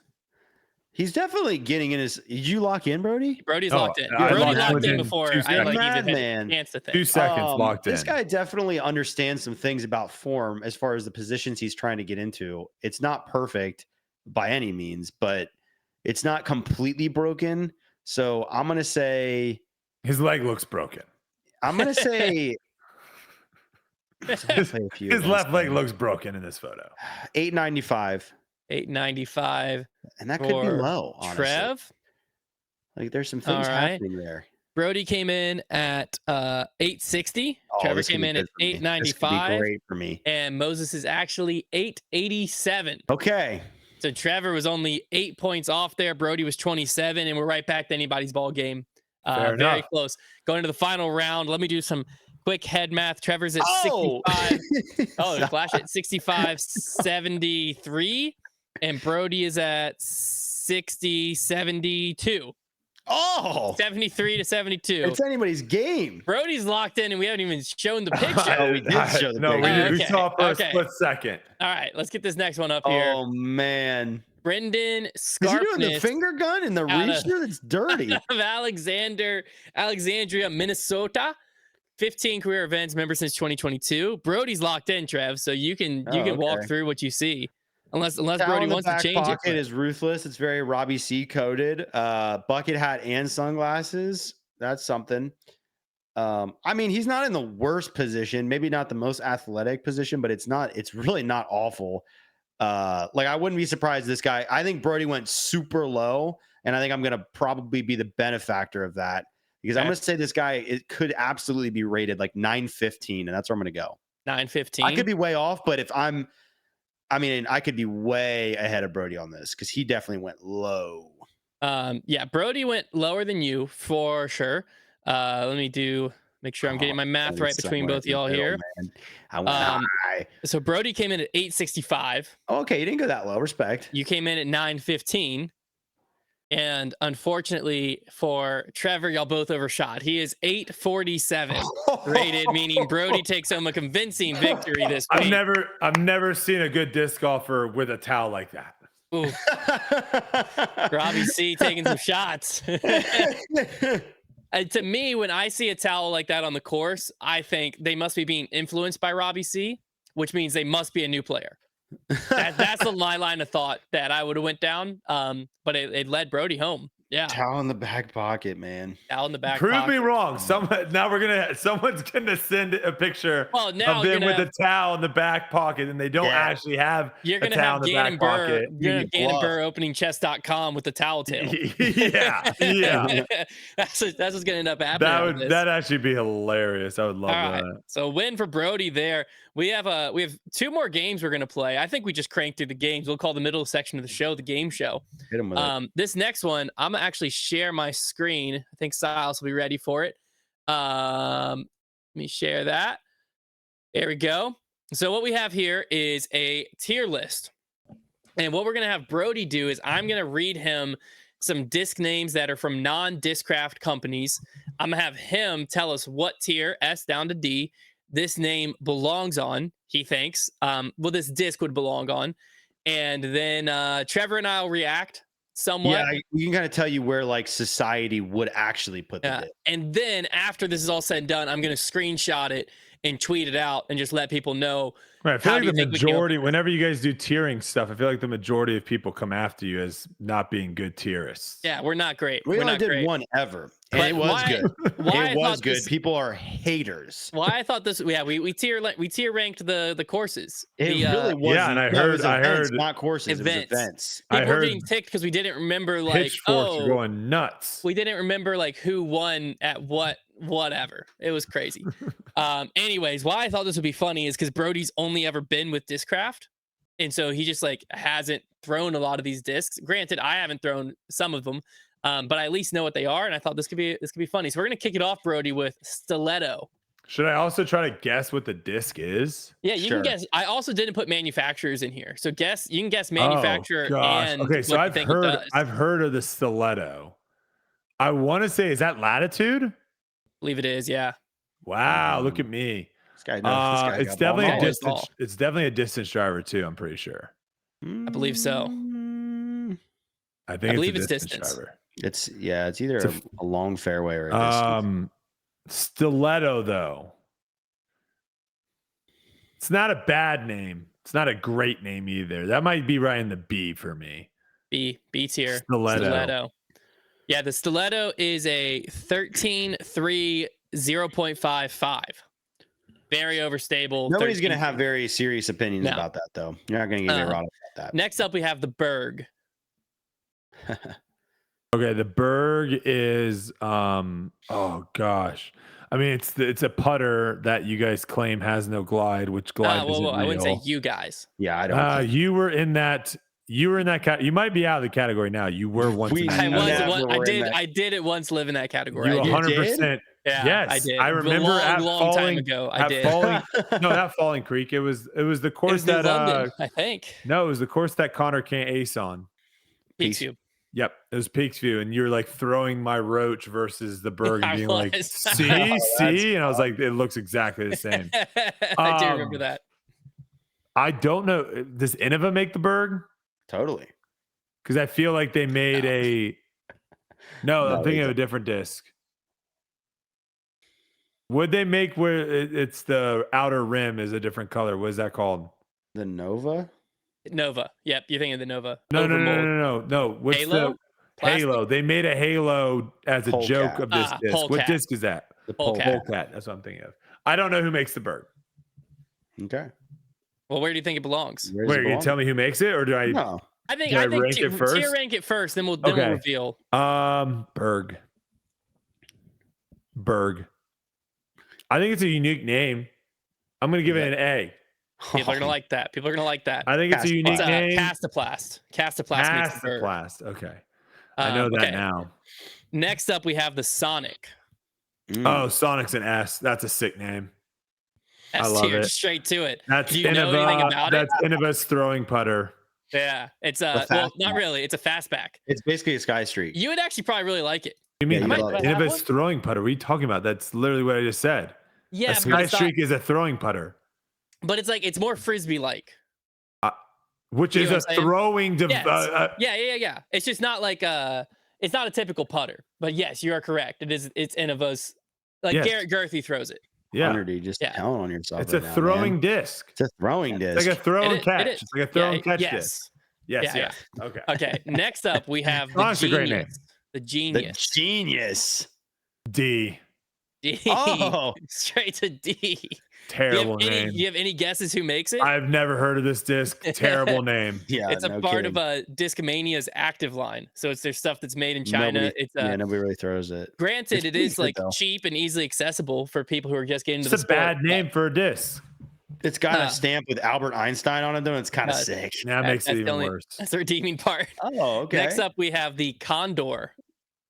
He's definitely getting in his. Did you lock in, Brody? Brody's locked in. I Brody locked locked in in before 2 I seconds. even had Madman. a chance to think. 2 seconds locked in. This guy definitely understands some things about form as far as the positions he's trying to get into. It's not perfect by any means, but it's not completely broken. So I'm gonna say his leg looks broken. I'm gonna say his left leg looks broken in this photo. 895. 895. And that could be low, honestly. Trev. Like there's some things happening there. Brody came in at 860. Trevor came in at 895. Great for me. And Moses is actually 887. Okay. So Trevor was only 8 points off there. Brody was 27, and we're right back to anybody's ball game. Very close. Going to the final round. Let me do some quick head math. Trevor's at 65. Flash at 65, 73. And Brody is at 60, 72. 73 to 72. It's anybody's game. Brody's locked in, and we haven't even shown the picture. We did show the picture. We Okay, saw for a split second. All right, let's get this next one up here. Oh man, Brendan Is he doing the finger gun in the reach? That's dirty. Of Alexandria, Minnesota. 15 career events, member since 2022. Brody's locked in, Trev, so you can walk through what you see. Unless Brody wants to change it. Pocket is ruthless. It's very Robbie C coded. Bucket hat and sunglasses. That's something. I mean, he's not in the worst position. Maybe not the most athletic position, but it's really not awful. Like I wouldn't be surprised this guy. I think Brodie went super low, and I think I'm gonna probably be the benefactor of that because I'm gonna say this guy could absolutely be rated like 915, and that's where I'm gonna go. 915. I could be way off, but I could be way ahead of Brodie on this because he definitely went low. Yeah, Brodie went lower than you for sure. Let me make sure I'm getting my math right between both of y'all here. I went high. So Brodie came in at 865. Okay, you didn't go that low. Respect. You came in at 915. And unfortunately for Trevor, y'all both overshot. He is 847 rated, meaning Brodie takes home a convincing victory this week. I've never seen a good disc golfer with a towel like that. Ooh. Robbie C taking some shots. And to me, when I see a towel like that on the course, I think they must be being influenced by Robbie C, which means they must be a new player. That's my line of thought that I would have went down. But it led Brodie home. Yeah. Towel in the back pocket, man. Towel in the back Prove pocket. me wrong. Someone's gonna send a picture of them with a towel in the back pocket, and they don't actually have You're gonna a towel have in the back pocket. You're gonna have Gannon Burr opening chess.com with the towel tail. yeah. That's what's gonna end up happening. That'd actually be hilarious. I would love that. So win for Brodie there. We have 2 more games we're gonna play. I think we just cranked through the games. We'll call the middle section of the show the game show. Hit him with it. This next one, I'm gonna actually share my screen. I think Silas will be ready for it. Let me share that. There we go. So what we have here is a tier list. And what we're gonna have Brodie do is I'm gonna read him some disc names that are from non-Discraft companies. I'm gonna have him tell us what tier, S down to D, this name belongs on, he thinks. This disc would belong on. And then Trevor and I will react somewhat. Yeah, we can kind of tell you where like society would actually put the disc. And then after this is all said and done, I'm going to screenshot it and tweet it out and just let people know. Right. I feel like the majority, whenever you guys do tiering stuff, I feel like the majority of people come after you as not being good tierists. Yeah, we're not great. We we're only not did great. one ever. And it was good. It was good. People are haters. Why I thought this, we tier ranked the courses. It really was. Yeah, and I heard not courses, events. It was events. People were getting ticked because we didn't remember pitchforks are going nuts. We didn't remember who won at whatever. It was crazy. Anyways, why I thought this would be funny is because Brodie's only ever been with Discraft. And so he just hasn't thrown a lot of these discs. Granted, I haven't thrown some of them. But I at least know what they are, and I thought this could be funny. So we're gonna kick it off, Brodie, with Stiletto. Should I also try to guess what the disc is? Yeah, you can guess. I also didn't put manufacturers in here, so you can guess manufacturer and okay. So I've heard of the Stiletto. I want to say, is that Latitude? I believe it is. Yeah. Wow, look at me. This guy knows. It's definitely a distance. It's definitely a distance driver too. I'm pretty sure. I believe so. I believe it's distance. Driver. It's either a long fairway or a distance. Stiletto though. It's not a bad name. It's not a great name either. That might be right in the B for me. B tier. Stiletto. Yeah, the Stiletto is a 13.3 0.55. Very overstable. Nobody's going to have very serious opinions about that, though. You're not going to get me wrong about that. Next up, we have the Berg. Okay, the Berg is oh gosh. I mean, it's a putter that you guys claim has no glide, which glide isn't real. I wouldn't say you guys. Yeah, I don't. You were in that. You were in that category. You might be out of the category now. You were once. I did it once. Live in that category. You 100%. Yeah, yes, I did. I remember long time ago. I did. Not Falling Creek. It was the course that London, I think. No, it was the course that Connor can't ace on. Peaksview. Yep, it was Peaksview, and you're throwing my roach versus the Berg, and being see, and I was like, it looks exactly the same. I do remember that. I don't know. Does Innova make the Berg? Totally. Because I feel like they made No, I'm thinking of a different disc. Would they make where it's the outer rim is a different color? What is that called? The Nova? Nova. Yep, you're thinking of the Nova. No. What's Halo? The Halo? They made a Halo as a joke of this disc. Polecat. What disc is that? The Polecat. That's what I'm thinking of. I don't know who makes the Berg. Okay. Well, where do you think it belongs? Wait, are you gonna tell me who makes it, or do I? No. I think rank it first. Tier rank it first, then we'll reveal. Berg. I think it's a unique name. I'm gonna give it an A. People are gonna like that. I think it's a unique name. Castoplast. Castoplast makes the Berg. Okay. I know that now. Next up, we have the Sonic. Oh, Sonic's an S. That's a sick name. S I love tier, it. Straight to it. That's Do you know anything about That's Innova's throwing putter. Yeah, it's fastback. well, not really. It's a fastback. It's basically a Sky Streak. You would actually probably really like it. You mean Yeah, you love it. Innova's throwing putter? What are you talking about? That's literally what I just said. Yeah, A but Sky it's not, Streak is a throwing putter, but it's like it's more frisbee like. which You is know a what I'm saying? throwing device. Yeah. It's just not like it's not a typical putter. But yes, you are correct. It's Innova's. Like Yes. Garrett Gerthy throws it. Yeah, Hunter, dude, just Yeah. count on yourself. it's a right now, throwing man. disc. It's a throwing disc. It's like a throw and It catch. is. It's like a throw and catch yes. disc. Yes, Yeah, yes. Okay. Okay. Next up, we have the Honestly, great name. genius. The the genius. genius. D. D. Oh. Straight to D. Terrible Do name. you have any guesses who makes it? I've never heard of this disc. Terrible name. Yeah, It's a no part kidding. of Discmania's active line. So it's their stuff that's made in China. Nobody really throws it. Granted, It's it pretty is good, like though. cheap and easily accessible for people who are just getting into It's the a sport. bad name for a disc. It's got Uh, a stamp with Albert Einstein on it, though. And it's kind of sick. That makes it that's the even only- worse. That's the redeeming part. Oh, okay. Next up, we have the Condor.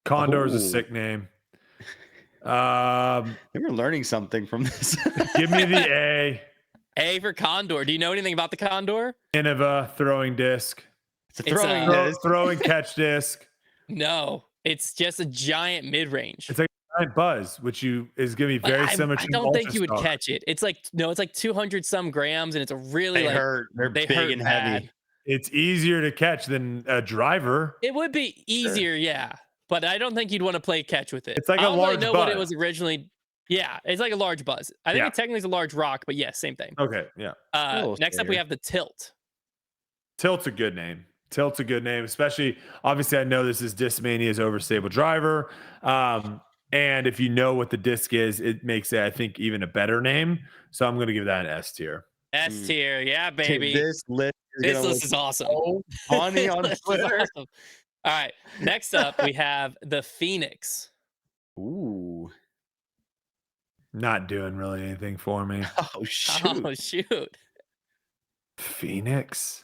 Condor is a Ooh. sick name. They were learning something from this. Give me the A. A for Condor. Do you know anything about the Condor? Innova throwing disc. It's a It's throwing Throw, disc. throw and catch disc. No, it's just a giant mid-range. It's like a giant buzz, which is going to be very similar to I an don't think you would Ultrastar. catch it. It's like 200 some grams, and it's a really They like hurt. They're they big hurt and bad. heavy. It's easier to catch than a driver. It would be easier, yeah, but I don't think you'd want to play catch with it. It's like I a don't large really know what it buzz. was originally. Yeah, it's like a large buzz. I think Yeah. it technically is a large rock, but yes, same thing. Okay, yeah. little Next up, we scarier. have the Tilt. Tilt's a good name. Tilt's a good name, especially obviously I know this is Discmania's overstable driver. And if you know what the disc is, it makes it, I think, even a better name. So I'm going to give that an S tier. S tier, yeah, baby. This list is This gonna list look is awesome. so funny This on list is Twitter. awesome. All right, next up, we have the Phoenix. Ooh. Not doing really anything for me. Oh shoot. Oh shoot! Phoenix.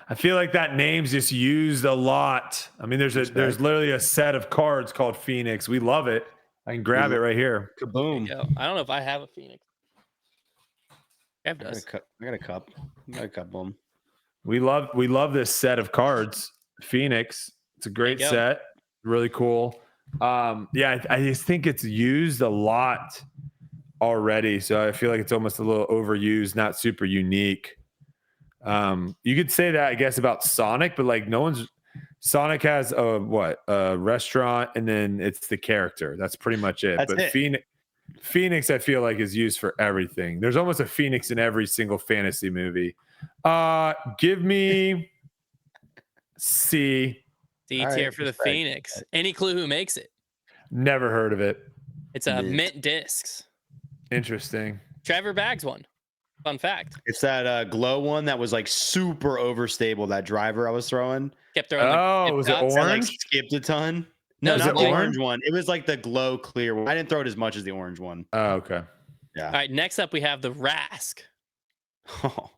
I feel like that name's just used a lot. I mean, there's literally a set of cards called Phoenix. We love it. I can grab it right here. Kaboom. Yo, I don't know if I have a Phoenix. Kev I got does. I got a cup. I got a couple of them. We love this set of cards. Phoenix. It's a great There you go. set. Really cool. Yeah, I just think it's used a lot already. So I feel like it's almost a little overused, not super unique. You could say that, I guess, about Sonic, but like Sonic has a restaurant, and then it's the character. That's pretty much it. That's But it. Phoenix, I feel like, is used for everything. There's almost a Phoenix in every single fantasy movie. Give me C. D All tier right, for the respect. Phoenix. Any clue who makes it? Never heard of it. It's a Mint. Mint Discs. Interesting. Trevor bags one. Fun fact. It's that glow one that was like super overstable. That driver I was throwing. Kept throwing. Oh, was it dots. That like orange? skipped a ton. No, No, was not it the orange? orange one. It was like the glow clear one. I didn't throw it as much as the orange one. Oh, okay. All right. Next up, we have the Rask. Oh.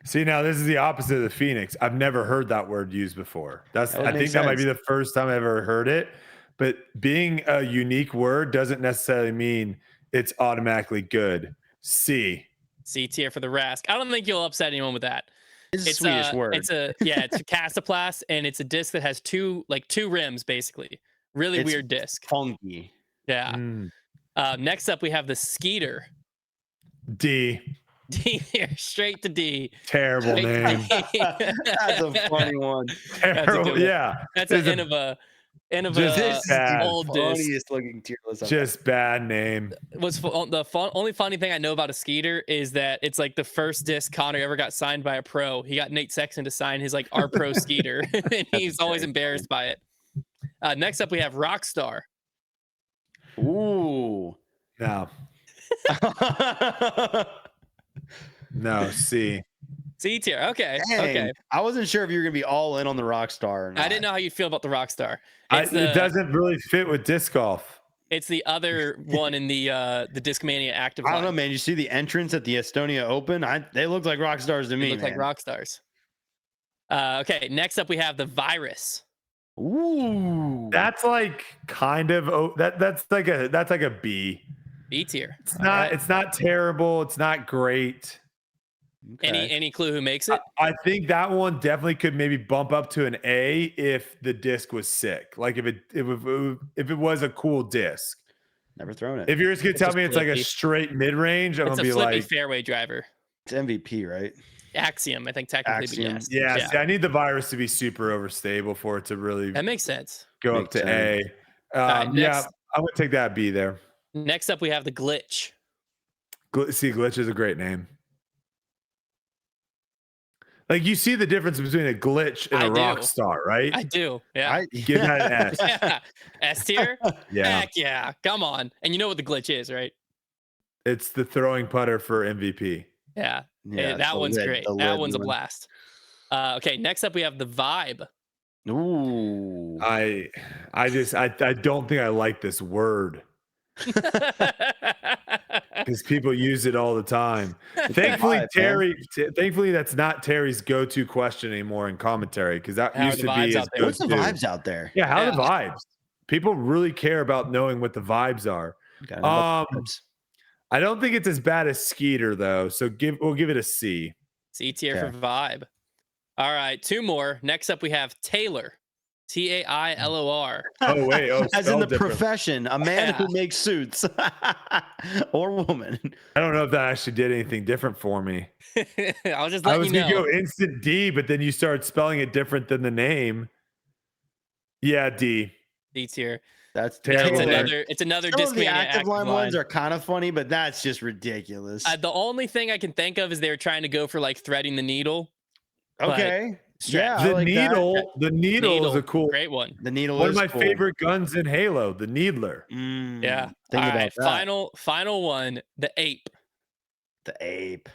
See, now this is the opposite of the Phoenix. I've never heard that word used before. That would I make think that might be sense. the first time I ever heard it. But being a unique word doesn't necessarily mean it's automatically good. C. C tier for the Rask. I don't think you'll upset anyone with that. It's a Swedish word. It's a Castoplast, and it's a disc that has two rims, basically. Really It's weird disc. funky. Yeah. Mm. Next up, we have the Skeeter. D. D tier, straight to D. Terrible Straight to name. D. That's a funny one. Terrible. good one. Yeah. That's It's an a- end of Just a bad. old disc. Funniest looking tier list. Just bad name. Only funny thing I know about a Skeeter is that it's like the first disc Connor ever got signed by a pro. He got Nate Sexton to sign his like our pro Skeeter, and he's always very embarrassed by it. Next up, we have Rockstar. Ooh. No. No. C. C tier. Okay. Dang. Okay. I wasn't sure if you were gonna be all in on the Rockstar. Or not. I didn't know how you'd feel about the Rockstar. It doesn't really fit with disc golf. It's the other one in the Discmania active I don't line. know, man. You see the entrance at the Estonia Open? They look like rock stars to They me. look like man. rock stars. Okay. Next up, we have the Virus. Ooh. That's like kind of that's like a B. B tier. It's All not. right. It's not terrible. It's not great. Okay. Any clue who makes it? I think that one definitely could maybe bump up to an A if the disc was sick. Like if it was a cool disc. Never thrown it. If you're just gonna It's tell just me it's like a flippy. straight mid range, I'm It's gonna a be flippy like, fairway driver. It's MVP, right? Axiom, I think technically, Axiom. but yes. yeah. See, I need the virus to be super overstable for it to really That makes sense. go up Makes to sense. A. right, Yeah, next. I'm gonna take that B there. Next up, we have the glitch. Glitch is a great name. Like you see the difference between a glitch and I a do. rock star, right? I do. Yeah. Give that an S. Yeah. S tier? Yeah, Heck yeah. Come on. And you know what the glitch is, right? it's the throwing putter for MVP. Yeah. Yeah, That the one's lid- great. the That lid one's a one. blast. Okay. Next up, we have the vibe. Ooh. I don't think I like this word because people use it all the time. Thankfully, Vibe, thankfully that's not Terry's go-to question anymore in commentary because that How are used the to vibes be his out there? What's the go-to. vibes out there? Yeah, how are Yeah. the vibes? People really care about knowing what the vibes are. Gotta know about the Um, vibes. I don't think it's as bad as Skeeter though, so we'll give it a C. C tier Okay. for vibe. All right. Two more. Next up, we have Taylor. Tailor. Oh wait, As in the spelled different. profession, a man who Yeah. makes suits or woman. I don't know if that actually did anything different for me. I'll just I let was you gonna know. go instant D, but then you started spelling it different than the name. Yeah, D. D tier. That's Terrible. It's another Some of the Discmania active line line. ones are kind of funny, but that's just ridiculous. The only thing I can think of is they were trying to go for like threading the needle. Okay. stretch. Yeah, I The like that. needle is a cool Great one. The needle one is of my cool. favorite guns in Halo, the Needler. Yeah. Think All about right. that. Final one. The ape. The ape.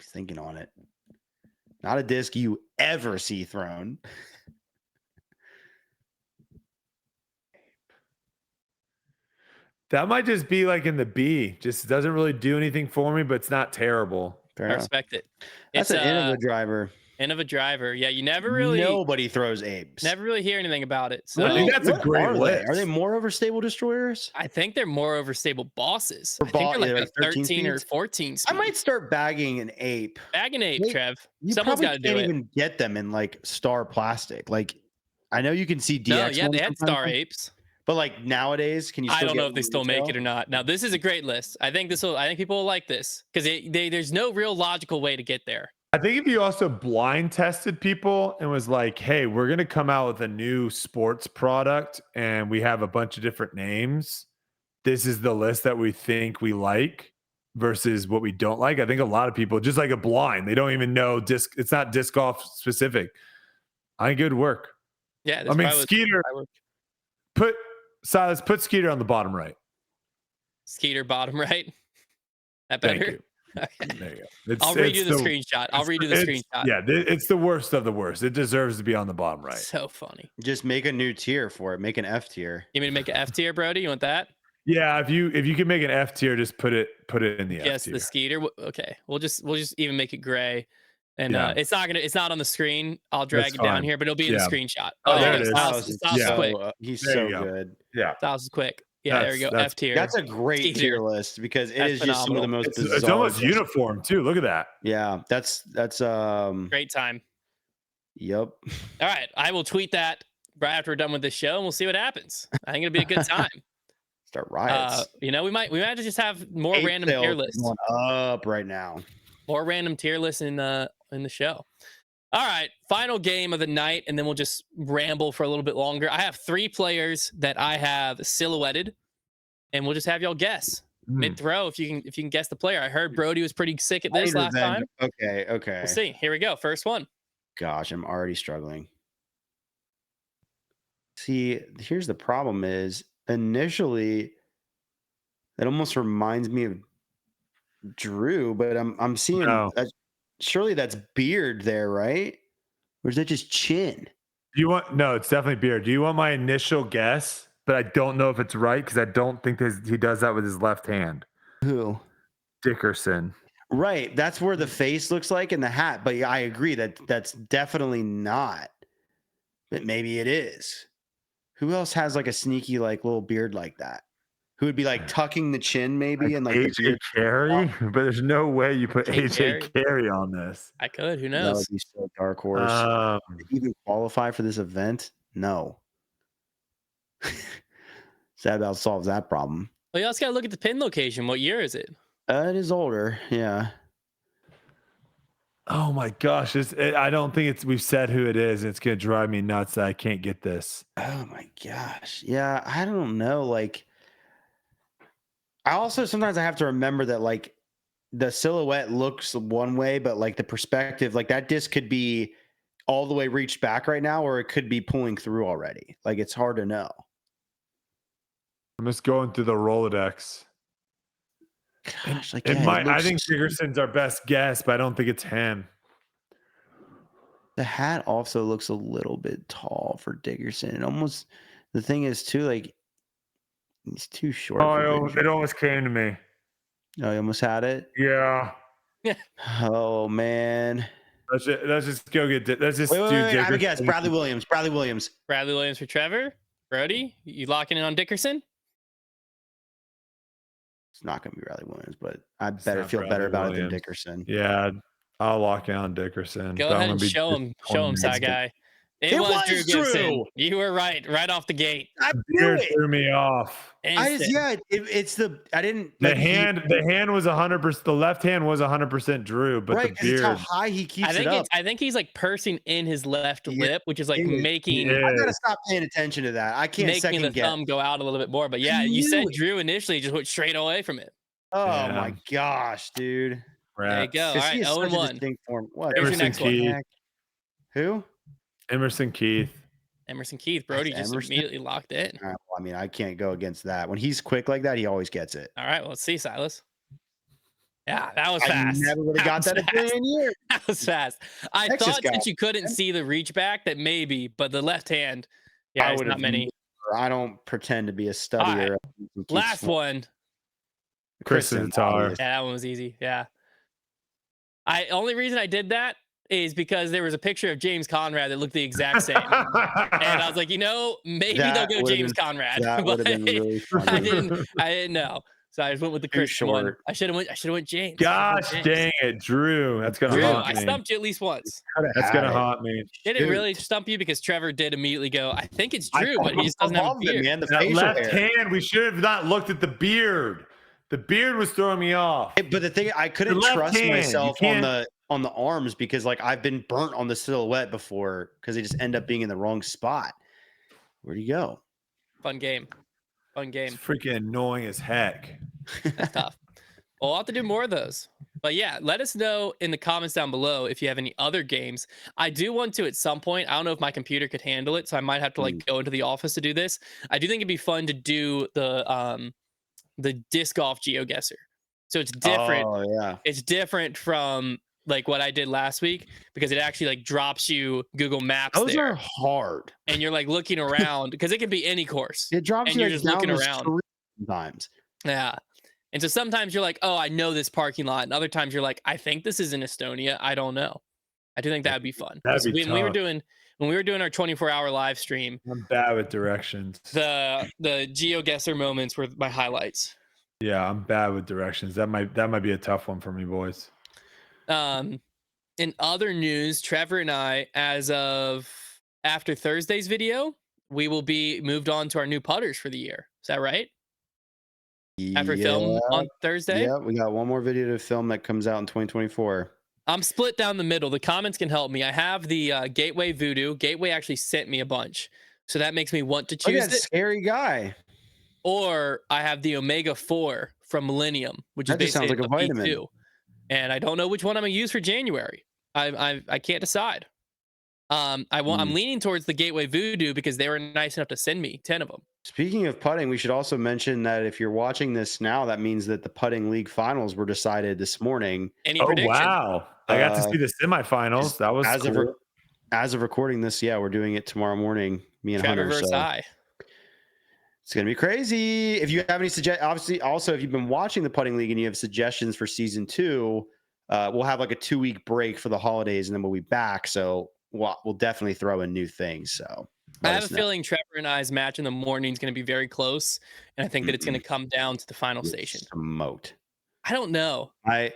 Thinking on it. Not a disc you ever see thrown. That might just be like in the B. Just doesn't really do anything for me, but it's not terrible. Fair I enough. respect it. That's It's an end of a driver. end of a driver. Yeah, you never really Nobody throws apes. hear anything about it. So I think that's a What great are they? list. Are they more overstable destroyers? I think they're more overstable bosses. Or I think they're like yeah, a like 13 13 or speeds? 14 speed. I might start bagging an ape. Bag an ape, Wait, Trev. You Someone's probably got to do can't it. even get them in like star plastic. Like I know you can see DX. No, yeah, ones they had sometimes, star apes. but like nowadays, can you? I Still don't get know if they them still make it retail? or not. Now, this is a great list. I think people will like this because there's no real logical way to get there. I think if you also blind tested people and was like, hey, we're going to come out with a new sports product and we have a bunch of different names. This is the list that we think we like versus what we don't like. I think a lot of people, just like a blind, they don't even know it's not disc golf specific. I think it would work. Yeah, I mean, Skeeter, put Skeeter on the bottom right. Skeeter bottom right. That Thank better. you. Okay. There you go. I'll read you the screenshot. I'll read you the screenshot. Yeah, it's the worst of the worst. It deserves to be on the bottom right. So funny. Just make a new tier for it. Make an F tier. You mean to make an F tier, Brodie? You want that? Yeah, if you can make an F tier, just put it in the F Yes, tier. the Skeeter. Okay, we'll just even make it gray, and Yeah. it's not on the screen. I'll drag That's it down fine. here, but it'll be in the Yeah. screenshot. Oh, there you it go. is. Styles is quick. He's There so you go. good. Yeah, Styles is quick. Yeah, there you go. That's- F tier. That's a great Skeeter. tier list because it That's is just some of the most bizarre. it's almost uniform too. Look at that. Yeah, that's Great time. Yep. All right, I will tweet that right after we're done with this show, and we'll see what happens. I think it'll be a good time. Start riots. We might just have more Ape random sales tier is lists. going up right now. More random tier lists in the show. All right, final game of the night, and then we'll just ramble for a little bit longer. I have 3 players that I have silhouetted, and we'll just have y'all guess mid throw if you can guess the player. I heard Brodie was pretty sick at this last time. Okay. We'll see. Here we go. First one. Gosh, I'm already struggling. See, here's the problem is initially it almost reminds me of Drew, but I'm seeing No. surely that's beard there, right? Or is that just chin? No, it's definitely beard. Do you want my initial guess? But I don't know if it's right because I don't think he does that with his left hand. Who? Dickerson. Right. That's where the face looks like in the hat. But I agree that that's definitely not. But maybe it is. Who else has like a sneaky like little beard like that? Who would be like tucking the chin maybe and like the AJ beard? Carey, but there's no way you put AJ AJ Carey on this. I could. Who That knows? would be so dark horse. Um, Even qualify for this event? No. Sad about solves that problem. Well, you also got to look at the pin location. What year is it? It is older, yeah. oh my gosh, I don't think it's. We've said who it is. It's gonna drive me nuts that I can't get this. Oh my gosh. Yeah, I don't know. Like, I also sometimes I have to remember that like the silhouette looks one way, but like the perspective, like that disc could be all the way reached back right now, or it could be pulling through already. Like it's hard to know. I'm just going through the Rolodex. Gosh, like It yeah, might. I looks- think Dickerson's our best guess, but I don't think it's him. the hat also looks a little bit tall for Dickerson. It almost the thing is too like he's too short. Oh, it almost came to me. Oh, you almost had it. Yeah. Oh man. Let's just go get. Let's just Wait, do. I have a Dickerson. guess. Bradley Williams. Bradley Williams. Bradley Williams for Trevor. Brodie, you locking in on Dickerson? It's not going to be Bradley Williams, but I It's better not feel better Bradley about it Williams. than Dickerson. Yeah, I'll lock in on Dickerson. Go but I'm ahead gonna and be show him, disappointed. side guy. It was Drew Gibson. Drew. You were right off the gate. I knew Beard it. threw me off. Instant. It's the I didn't The like, hand was 100%. The left hand was 100% Drew, but right the because it's how beard. high he keeps I think it up. I think he's like pursing in his left Yeah, lip, which is like it is. making Yeah. I gotta stop paying attention to that. I can't making second the guess. thumb go out a little bit more. But yeah, I you said knew it. Drew initially just went straight away from it. Oh Yeah. my gosh, dude! There you go. All Because right, he is such a 0-1. distinct form. What? Here's your Emerson next one. Keith. Who? Emerson Keith. Emerson Keith. Brodie just Emerson? immediately locked in. Well, I mean, I can't go against that. When he's quick like that, he always gets it. All right, well, let's see, Silas. Yeah, that was I fast. never would have got was that a fast. billion years. That was fast. I Texas thought guy, since you couldn't man. see the reach back that maybe, but the left hand, yeah, I there's would not have many. I don't pretend to be a studier. Last one. Chris Tatar. Yeah, that one was easy. Yeah. Only reason I did that is because there was a picture of James Conrad that looked the exact same. And I was like, maybe That they'll go would've James been- Conrad. That would have been really funny. I didn't know. So I just went with the Too Christian one. short. I should have went James. Gosh dang it, Drew. That's gonna Drew, haunt I me. stumped you at least once. That's gonna haunt me. Did it Shoot. really stump you? Because Trevor did immediately go, I think it's I Drew, but he just doesn't have a loved it, beard. man. The That facial left hair. hand, we should have not looked at the beard. The beard was throwing me off. But the thing, I couldn't left trust hand, you myself can't- on the arms because like I've been burnt on the silhouette before because they just end up being in the wrong spot. Where'd he go? Fun game. It's freaking annoying as heck. That's tough. Well, we'll have to do more of those. But yeah, let us know in the comments down below if you have any other games. I do want to at some point. I don't know if my computer could handle it, so I might have to like go into the office to do this. I do think it'd be fun to do the disc golf GeoGuessr. So it's different. Oh yeah. It's different from like what I did last week because it actually like drops you Google Maps Those there, are hard. and you're like looking around because it can be any course. It drops And you you're like, just looking down the around. street sometimes. Yeah. And so sometimes you're like, oh, I know this parking lot. And other times you're like, I think this is in Estonia. I don't know. I do think that'd be fun. That'd be when we were tough. doing our 24-hour live stream, I'm bad with directions. the GeoGuessr moments were my highlights. Yeah, I'm bad with directions. That might be a tough one for me, boys. In other news, Trevor and I, as of after Thursday's video, we will be moved on to our new putters for the year. Is that right? After film on Thursday? Yeah, we got one more video to film that comes out in 2024. I'm split down the middle. The comments can help me. I have the Gateway Voodoo. Gateway actually sent me a bunch. So that makes me want to Look choose at that it. scary guy. Or I have the Omega 4 from Millennium, which is That just sounds basically like a a vitamin. V2. And I don't know which one I'm going to use for January. I can't decide. I'm leaning towards the Gateway Voodoo because they were nice enough to send me 10 of them. Speaking of putting, we should also mention that if you're watching this now, that means that the putting league finals were decided this morning. Any Oh prediction? wow! I got to see the semifinals. That was cool. As of recording this, yeah, we're doing it tomorrow morning. Me and Trevor Hunter. versus So I. it's gonna be crazy. If you have any obviously, also if you've been watching the putting league and you have suggestions for season 2, we'll have like a 2-week break for the holidays, and then we'll be back. So we'll definitely throw in new things. So I Let have a us know. feeling Trevor and I's match in the morning is going to be very close, and I think that it's going to Mm-mm. come down to the final Get station. smoked. I don't know.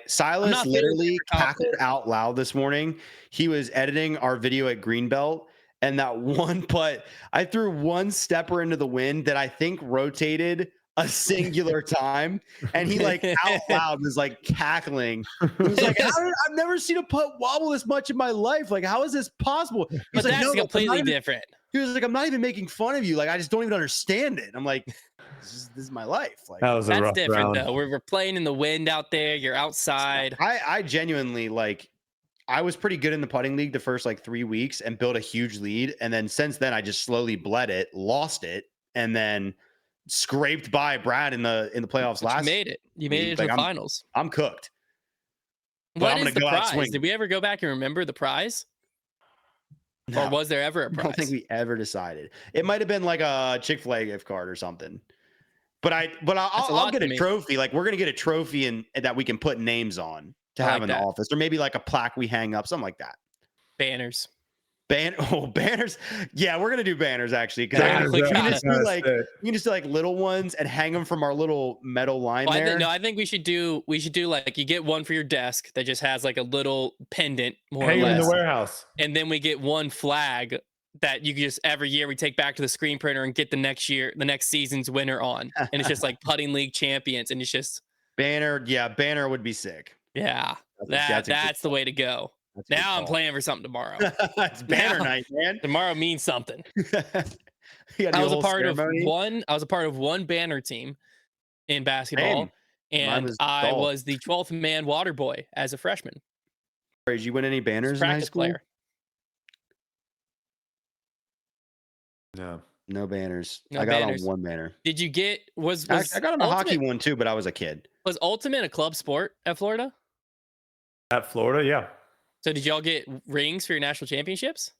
Silas not feeling literally super confident. cackled out loud this morning. He was editing our video at Greenbelt, and that one putt, I threw one stepper into the wind that I think rotated a singular time, and he like out loud was like cackling. He was like, I've never seen a putt wobble this much in my life. Like, how is this possible? He's But like, that's no, completely different. he was like, I'm not even making fun of you. Like, I just don't even understand it. I'm like, this is my life. Like, That was a That's rough different round. though. We're playing in the wind out there. You're outside. I genuinely like. I was pretty good in the putting league the first like 3 weeks and built a huge lead. And then since then, I just slowly bled it, lost it, and then scraped by Brad in the playoffs But last. you made it. You made week. it to Like, the finals. I'm cooked. But What I'm is gonna the go out prize? swinging. Did we ever go back and remember the prize? Or No, was there ever a I don't think prize? we ever decided. It might have been like a Chick-fil-A gift card or something. But That's a I'll lot get to a me. trophy. Like, we're gonna get a trophy and that we can put names on to I have like in the that. office, or maybe like a plaque we hang up, something like that. Banners. Banners. Yeah, we're gonna do banners actually, because Banners, we that can was just do like little ones and hang them from our little metal line Well, there. I think we should do like you get one for your desk that just has like a little pendant more Hang or them in less. the warehouse. And then we get one flag that you can just every year we take back to the screen printer and get the next season's winner on. And it's just like putting league champions, and it's just Banner. Yeah, banner would be sick. yeah. That's a good That's the way to go. That's a good Now I'm call. playing for something tomorrow. It's banner Now- night, man. Tomorrow means something. You gotta do I was a whole part ceremony. of one banner team in basketball, Same. Mine and was I golf. was the 12th man water boy as a freshman. Did you win any banners in high Practice school? player. No. No banners. No I got banners. on one banner. Did you get was I got on a hockey Ultimate, one too, but I was a kid. was Ultimate a club sport at Florida? At Florida, yeah. So did y'all get rings for your national championships?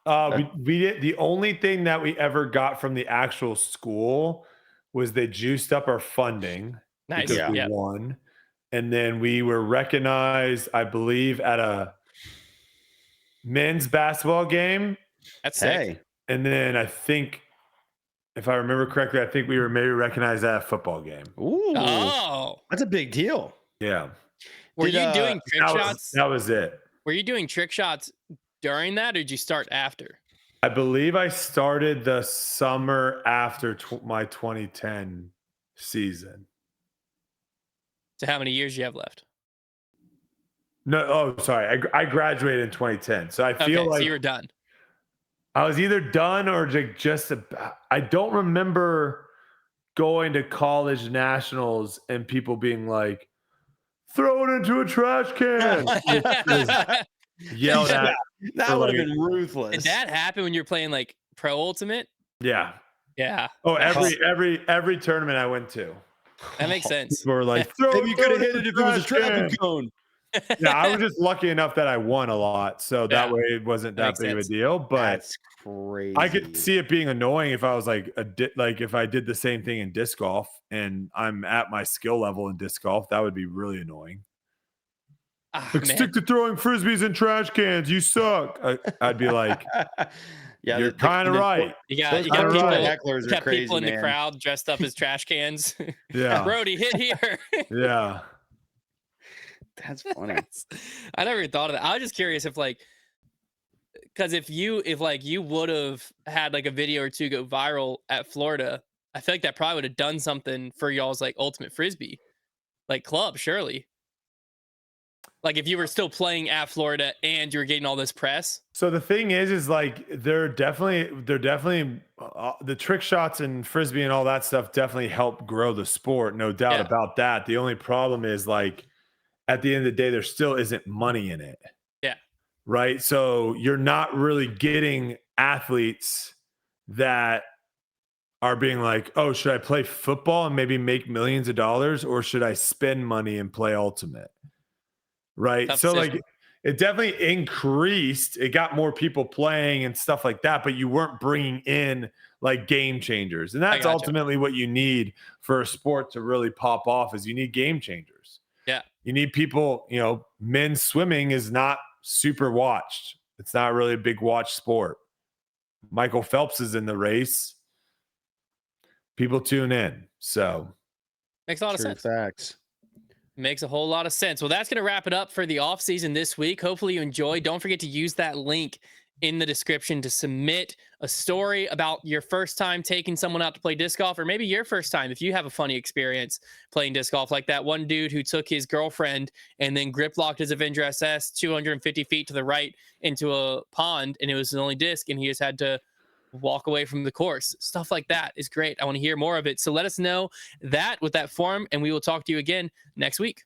We did. The only thing that we ever got from the actual school was they juiced up our funding Nice. because we won, and then we were recognized, I believe, at a men's basketball game. That's sick. Hey, And then I think, if I remember correctly, I think we were maybe recognized at a football game. ooh, Oh. that's a big deal. Yeah, Were you doing trick shots? that was it. Were you doing trick shots during that, or did you start after? I believe I started the summer after my 2010 season. So how many years do you have left? No, oh, sorry. I graduated in 2010. So I feel like so you were done. I was either done or just about. I don't remember going to college nationals and people being like, throw it into a trash can. Yelled at. That would have been ruthless. Did that happen when you were playing like Pro Ultimate? Yeah. Yeah. Oh, every tournament I went to. That makes sense. People were like, Maybe you could have hit it if it was a traffic cone. Yeah, I was just lucky enough that I won a lot, so that way it wasn't that big of a deal. But That's crazy. I could see it being annoying if I was like if I did the same thing in disc golf and I'm at my skill level in disc golf. That would be really annoying. Like, stick to throwing frisbees in trash cans. You suck. I'd be like, yeah, you're kind of right. You got kinda people, right. hecklers are kept crazy, people in the man. crowd dressed up as trash cans. Yeah. Brodie, hit here. Yeah. That's funny. I never thought of that. I was just curious if because if you would have had like a video or two go viral at Florida, I feel like that probably would have done something for y'all's like ultimate frisbee, like club, surely. Like if you were still playing at Florida and you were getting all this press. So the thing is like they're definitely the trick shots and frisbee and all that stuff definitely help grow the sport, no doubt about that. The only problem is like at the end of the day, there still isn't money in it. Yeah. Right. So you're not really getting athletes that are being like, oh, should I play football and maybe make millions of dollars, or should I spend money and play ultimate? Right. Tough so decision. like it definitely increased. It got more people playing and stuff like that, but you weren't bringing in like game changers. And that's ultimately what you need for a sport to really pop off is you need game changers. Yeah. You need people, men's swimming is not super watched. It's not really a big watch sport. Michael Phelps is in the race. People tune in. So makes a lot of True sense. facts. Makes a whole lot of sense. Well, that's going to wrap it up for the off season this week. Hopefully you enjoy. Don't forget to use that link in the description to submit a story about your first time taking someone out to play disc golf, or maybe your first time if you have a funny experience playing disc golf, like that one dude who took his girlfriend and then grip locked his Avenger SS 250 feet to the right into a pond, and it was his only disc, and he just had to walk away from the course. Stuff like that is great. I want to hear more of it. So let us know that with that form, and we will talk to you again next week.